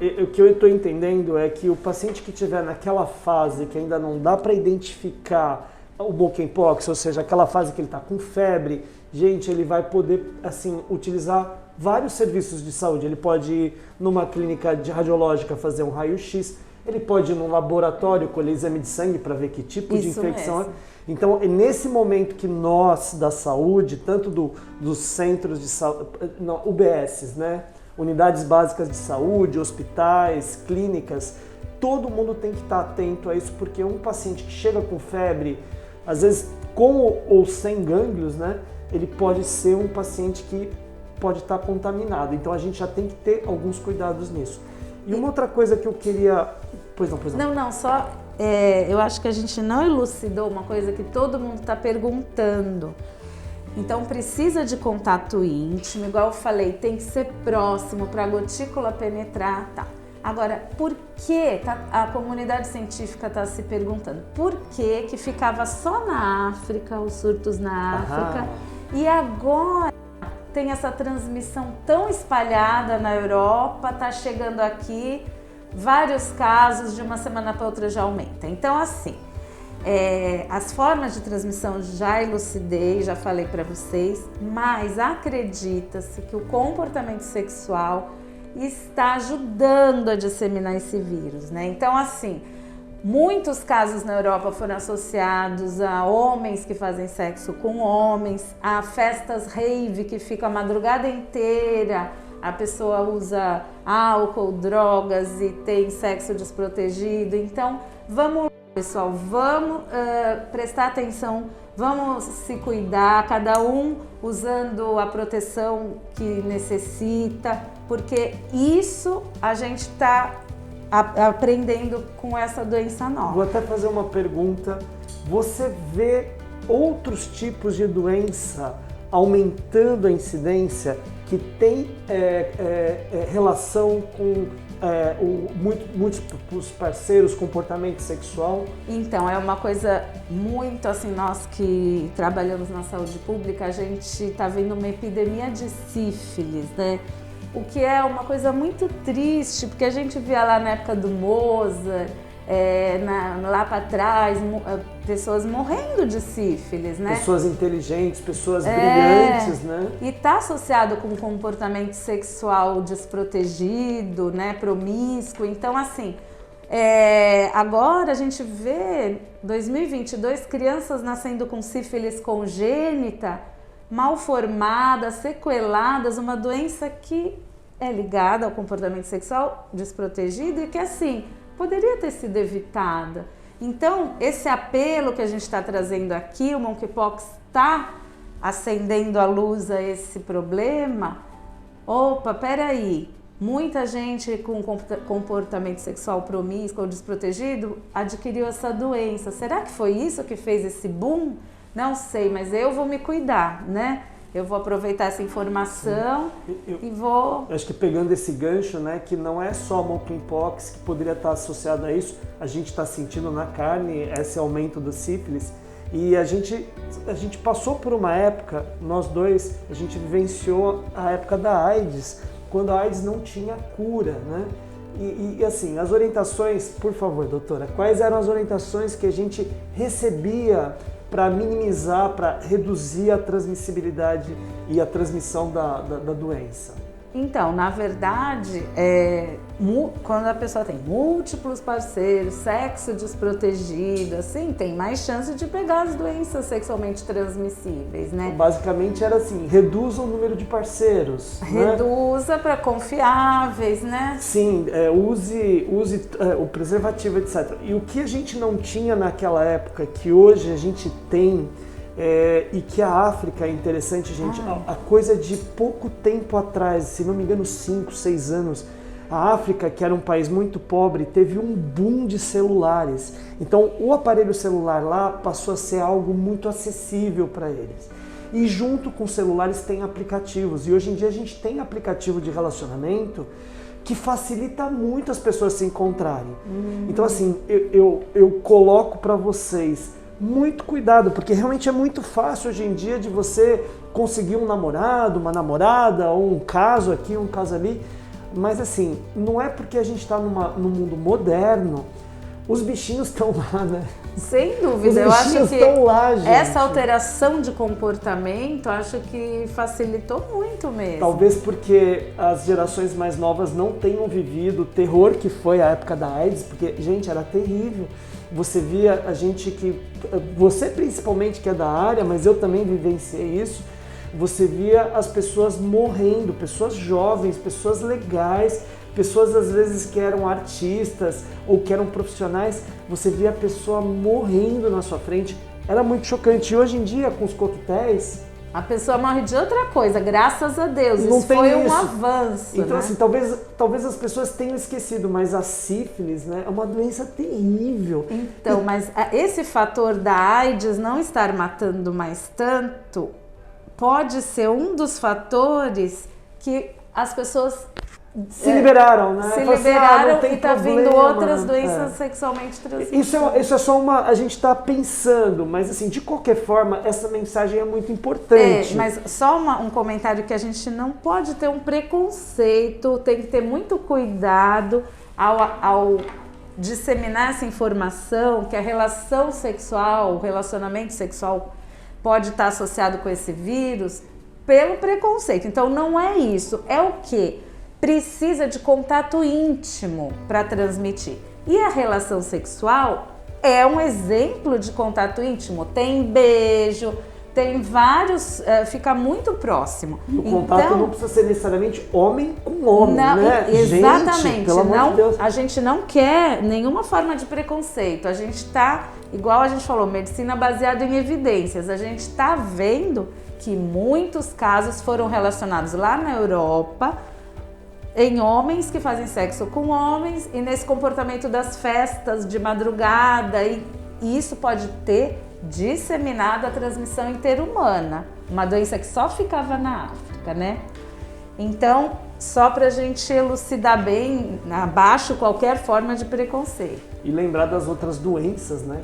O que eu estou entendendo é que o paciente que estiver naquela fase que ainda não dá para identificar o monkeypox, ou seja, aquela fase que ele está com febre, gente, ele vai poder assim utilizar vários serviços de saúde. Ele pode ir numa clínica radiológica fazer um raio-x, ele pode ir num laboratório colher exame de sangue para ver que tipo de infecção é. Então, é nesse momento que nós da saúde, tanto dos centros de saúde, UBSs, né? Unidades básicas de saúde, hospitais, clínicas, todo mundo tem que estar atento a isso, porque um paciente que chega com febre, às vezes com ou sem gânglios, né, ele pode ser um paciente que pode estar contaminado. Então a gente já tem que ter alguns cuidados nisso. E uma outra coisa que eu queria... Pois não. Não, só... eu acho que a gente não elucidou uma coisa que todo mundo está perguntando. Então precisa de contato íntimo, igual eu falei, tem que ser próximo para a gotícula penetrar, tá? Agora, por que a comunidade científica está se perguntando? Por que ficava só na África, os surtos na África, e agora tem essa transmissão tão espalhada na Europa, tá chegando aqui, vários casos de uma semana para outra já aumenta. Então, assim, as formas de transmissão já elucidei, já falei para vocês, mas acredita-se que o comportamento sexual está ajudando a disseminar esse vírus, né? Então, assim, muitos casos na Europa foram associados a homens que fazem sexo com homens, a festas rave que ficam a madrugada inteira, a pessoa usa álcool, drogas e tem sexo desprotegido. Então, vamos lá, pessoal, vamos prestar atenção, vamos se cuidar, cada um usando a proteção que necessita, porque isso a gente está aprendendo com essa doença nova. Vou até fazer uma pergunta. Você vê outros tipos de doença aumentando a incidência que tem relação com múltiplos parceiros, comportamento sexual? Então, é uma coisa muito assim, nós que trabalhamos na saúde pública, a gente está vendo uma epidemia de sífilis, né? O que é uma coisa muito triste, porque a gente via lá na época do Mozart, lá para trás, pessoas morrendo de sífilis, né? Pessoas inteligentes, pessoas brilhantes, né? E está associado com comportamento sexual desprotegido, né? Promíscuo. Então, assim, agora a gente vê, 2022, crianças nascendo com sífilis congênita, mal formadas, sequeladas, uma doença que é ligada ao comportamento sexual desprotegido e que, assim, poderia ter sido evitada. Então, esse apelo que a gente está trazendo aqui, o monkeypox está acendendo a luz a esse problema. Opa, peraí, muita gente com comportamento sexual promíscuo ou desprotegido adquiriu essa doença. Será que foi isso que fez esse boom? Não sei, mas eu vou me cuidar, né? Eu vou aproveitar essa informação e vou... Acho que pegando esse gancho, né, que não é só monkeypox que poderia estar associado a isso, a gente está sentindo na carne esse aumento do sífilis e a gente passou por uma época, nós dois, a gente vivenciou a época da AIDS, quando a AIDS não tinha cura, né? E assim, as orientações, por favor, doutora, quais eram as orientações que a gente recebia para minimizar, para reduzir a transmissibilidade e a transmissão da doença? Então, na verdade, quando a pessoa tem múltiplos parceiros, sexo desprotegido, assim, tem mais chance de pegar as doenças sexualmente transmissíveis, né? Então, basicamente era assim, reduza o número de parceiros. Reduza, né? Para confiáveis, né? Sim, use o preservativo, etc. E o que a gente não tinha naquela época, que hoje a gente tem, e que a África é interessante, gente, a coisa de pouco tempo atrás, se não me engano 5, 6 anos, a África, que era um país muito pobre, teve um boom de celulares. Então o aparelho celular lá passou a ser algo muito acessível para eles. E junto com os celulares tem aplicativos, e hoje em dia a gente tem aplicativo de relacionamento que facilita muito as pessoas se encontrarem. Então assim, eu coloco para vocês muito cuidado, porque realmente é muito fácil hoje em dia de você conseguir um namorado, uma namorada, ou um caso aqui, um caso ali. Mas assim, não é porque a gente está num mundo moderno, os bichinhos estão lá, né? Sem dúvida, Os eu acho bichinhos que estão lá, gente. essa alteração de comportamento, acho que facilitou muito mesmo. Talvez porque as gerações mais novas não tenham vivido o terror que foi a época da AIDS, porque, gente, era terrível. Você via a gente que... Você principalmente que é da área, mas eu também vivenciei isso. Você via as pessoas morrendo, pessoas jovens, pessoas legais, pessoas às vezes que eram artistas ou que eram profissionais. Você via a pessoa morrendo na sua frente. Era muito chocante. E hoje em dia, com os coquetéis... A pessoa morre de outra coisa, graças a Deus. Não isso tem foi um isso. avanço. Então, né? assim, talvez as pessoas tenham esquecido, mas a sífilis, né, é uma doença terrível. Então, mas esse fator da AIDS não estar matando mais tanto pode ser um dos fatores que as pessoas se liberaram, né? Se Fala assim, liberaram não tem e tá problema. vindo outras doenças sexualmente transmissíveis. Isso é só uma... A gente tá pensando, mas assim, de qualquer forma, essa mensagem é muito importante. Mas só um comentário que a gente não pode ter um preconceito, tem que ter muito cuidado ao disseminar essa informação que a relação sexual, o relacionamento sexual pode estar associado com esse vírus pelo preconceito. Então não é isso, é o quê? Precisa de contato íntimo para transmitir. E a relação sexual é um exemplo de contato íntimo. Tem beijo, tem vários, fica muito próximo. O contato não precisa ser necessariamente homem com homem, não, né? Exatamente. Gente, pelo amor de Deus. A gente não quer nenhuma forma de preconceito. A gente está, igual a gente falou, medicina baseada em evidências. A gente está vendo que muitos casos foram relacionados lá na Europa em homens que fazem sexo com homens e nesse comportamento das festas de madrugada, e isso pode ter disseminado a transmissão interhumana, uma doença que só ficava na África, né? Então, só para a gente elucidar bem, abaixo qualquer forma de preconceito. E lembrar das outras doenças, né?